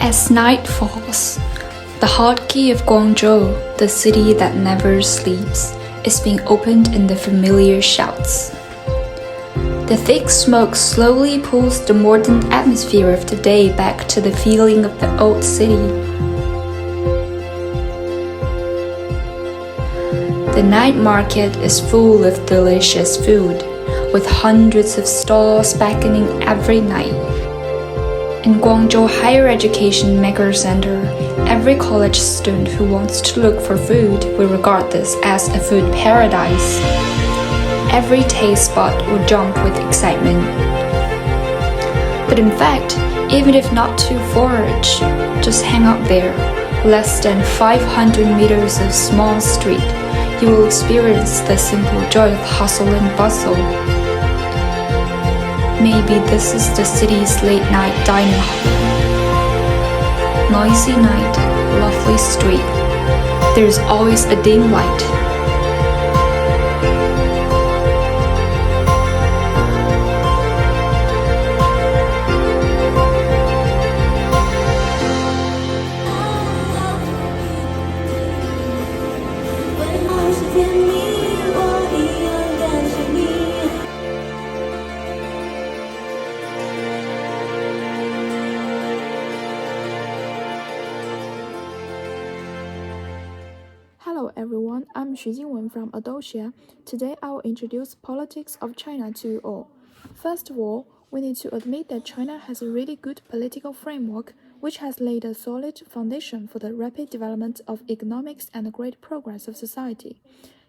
As night falls, the hotkey of Guangzhou, the city that never sleeps, is being opened in the familiar shouts. The thick smoke slowly pulls the modern atmosphere of the day back to the feeling of the old city. The night market is full of delicious food, with hundreds of stalls beckoning every night. In Guangzhou Higher Education Mega Center, every college student who wants to look for food will regard this as a food paradise. Every taste bud will jump with excitement. But in fact, even if not to forage, just hang out there, less than 500 meters of small street, you will experience the simple joy of hustle and bustle. Maybe this is the city's late-night dining hall. Noisy night, lovely street. There's always a dim light. Hello everyone, I'm Xu Jingwen from Audacia. Today I will introduce politics of China to you all. First of all, we need to admit that China has a really good political framework which has laid a solid foundation for the rapid development of economics and the great progress of society.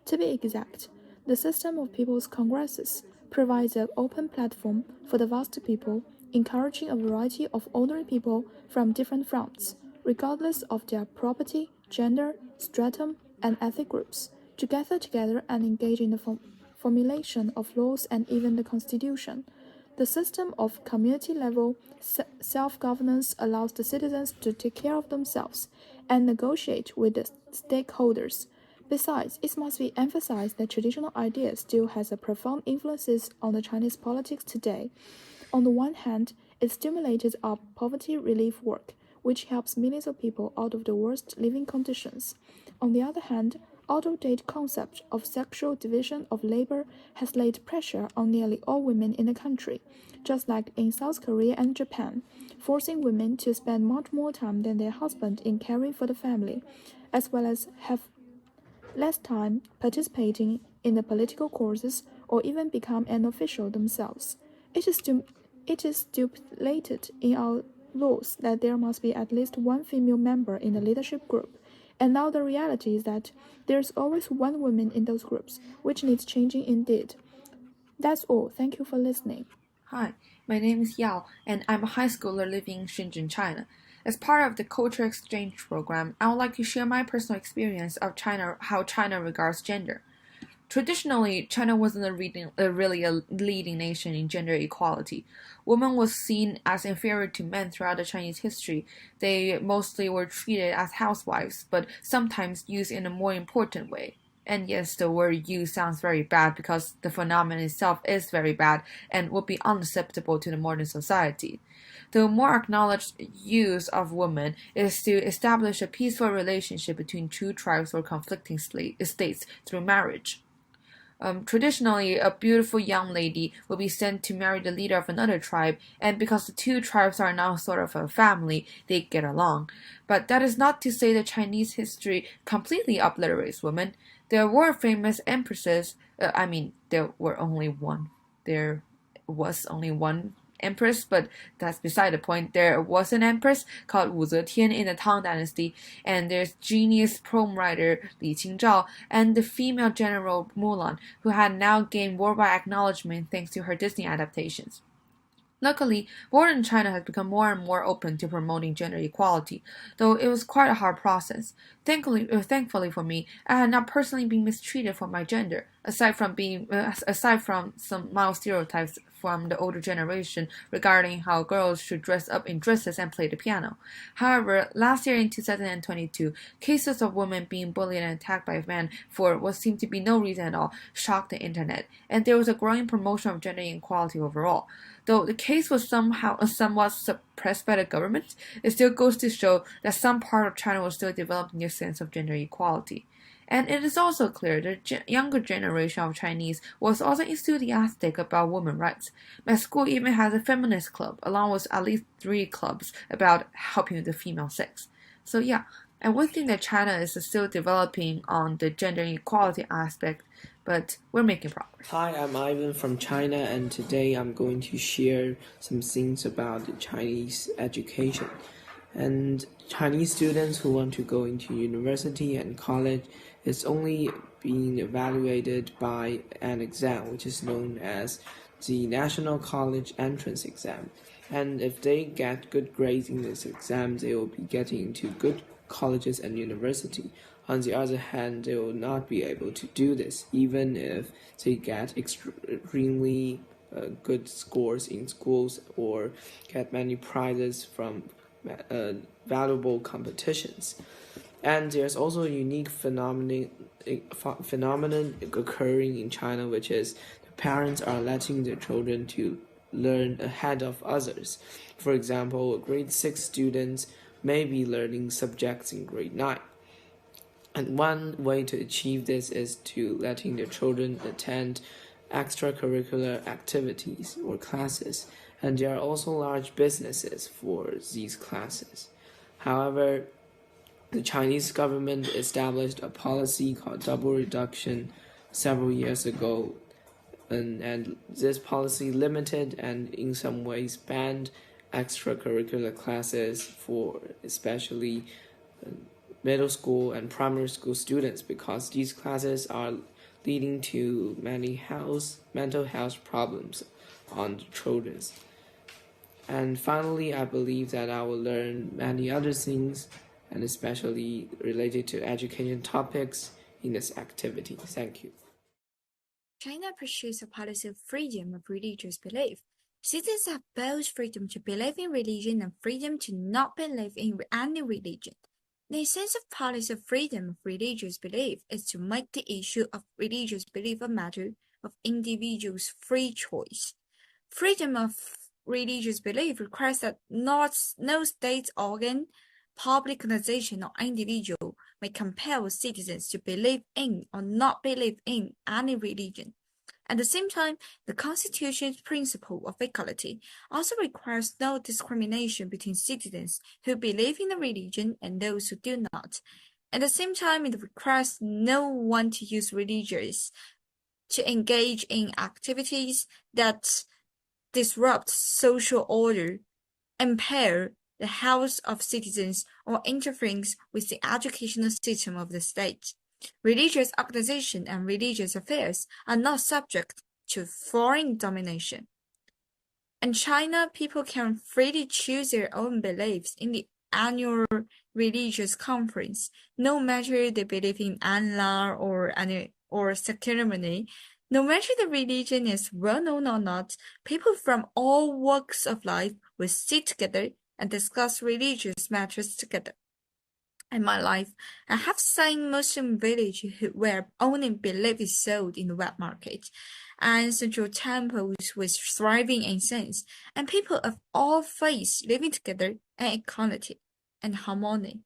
To be exact, the system of people's congresses provides an open platform for the vast people, encouraging a variety of ordinary people from different fronts, regardless of their property, gender, stratum, and ethnic groups, to gather together and engage in the formulation of laws and even the constitution. The system of community-level self-governance allows the citizens to take care of themselves and negotiate with the stakeholders. Besides, it must be emphasized that traditional ideas still has a profound influences on the Chinese politics today. On the one hand, it stimulated our poverty relief work, which helps millions of people out of the worst living conditions. On the other hand, out-of-date concept of sexual division of labor has laid pressure on nearly all women in the country, just like in South Korea and Japan, forcing women to spend much more time than their husband in caring for the family, as well as have less time participating in the political courses or even become an official themselves. It is stipulated in our laws that there must be at least one female member in the leadership group, and now the reality is that there's always one woman in those groups, which needs changing indeed. That's all. Thank you for listening. Hi, my name is Yao, and I'm a high schooler living in Shenzhen, China. As part of the culture exchange program, I would like to share my personal experience of how China regards gender. Traditionally, China wasn't really a leading nation in gender equality. Women was seen as inferior to men throughout the Chinese history. They mostly were treated as housewives, but sometimes used in a more important way. And yes, the word "use" sounds very bad because the phenomenon itself is very bad and would be unacceptable to the modern society. The more acknowledged use of women is to establish a peaceful relationship between two tribes or conflicting states through marriage. Traditionally, a beautiful young lady will be sent to marry the leader of another tribe, and because the two tribes are now sort of a family, they get along. But that is not to say that Chinese history completely obliterates women. There were famous empresses. There was only one empress, but that's beside the point. There was an empress called Wu Zetian in the Tang Dynasty, and there's genius poem writer Li Qingzhao and the female general Mulan, who had now gained worldwide acknowledgement thanks to her Disney adaptations. Luckily, modern China has become more and more open to promoting gender equality, though it was quite a hard process. Thankfully for me, I had not personally been mistreated for my gender. aside from some mild stereotypes from the older generation regarding how girls should dress up in dresses and play the piano. However, last year in 2022, cases of women being bullied and attacked by men for what seemed to be no reason at all shocked the internet, and there was a growing promotion of gender equality overall. Though the case was somewhat suppressed by the government, it still goes to show that some part of China was still developing a sense of gender equality. And it is also clear that the younger generation of Chinese was also enthusiastic about women's rights. My school even has a feminist club, along with at least 3 clubs about helping the female sex. So yeah, and one thing that China is still developing on the gender equality aspect, but we're making progress. Hi, I'm Ivan from China, and today I'm going to share some things about the Chinese education. And Chinese students who want to go into university and college is only being evaluated by an exam, which is known as the National College Entrance Exam. And if they get good grades in this exam, they will be getting into good colleges and university. On the other hand, they will not be able to do this, even if they get extremely good scores in schools or get many prizes from valuable competitions. And there's also a unique phenomenon occurring in China, which is the parents are letting their children to learn ahead of others. For example, grade 6 students may be learning subjects in grade 9. And one way to achieve this is to letting their children attend extracurricular activities or classes, and there are also large businesses for these classes. However, the Chinese government established a policy called double reduction several years ago, and this policy limited and in some ways banned extracurricular classes for especially middle school and primary school students, because these classes are leading to many mental health problems on the children. And finally, I believe that I will learn many other things, and especially related to education topics in this activity. Thank you. China pursues a policy of freedom of religious belief. Citizens have both freedom to believe in religion and freedom to not believe in any religion. The essence of policy of freedom of religious belief is to make the issue of religious belief a matter of individuals' free choice. Freedom of religious belief requires that no state organ, public organization, or individual may compel citizens to believe in or not believe in any religion. At the same time, the Constitution's principle of equality also requires no discrimination between citizens who believe in a religion and those who do not. At the same time, it requires no one to use religions to engage in activities that disrupt social order, impair the health of citizens, or interferes with the educational system of the state. Religious organization and religious affairs are not subject to foreign domination. In China, people can freely choose their own beliefs in the annual religious conference, no matter they believe in Allah or ceremony. No matter the religion is well known or not, people from all walks of life will sit together and discuss religious matters together. In my life, I have seen Muslim villages where only belief is sold in the wet market, and central temples with thriving incense, and people of all faiths living together in equality and harmony.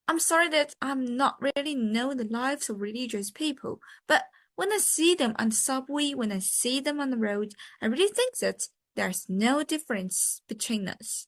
I'm sorry that I'm not really know the lives of religious people, but when I see them on the subway, when I see them on the road, I really think that there's no difference between us.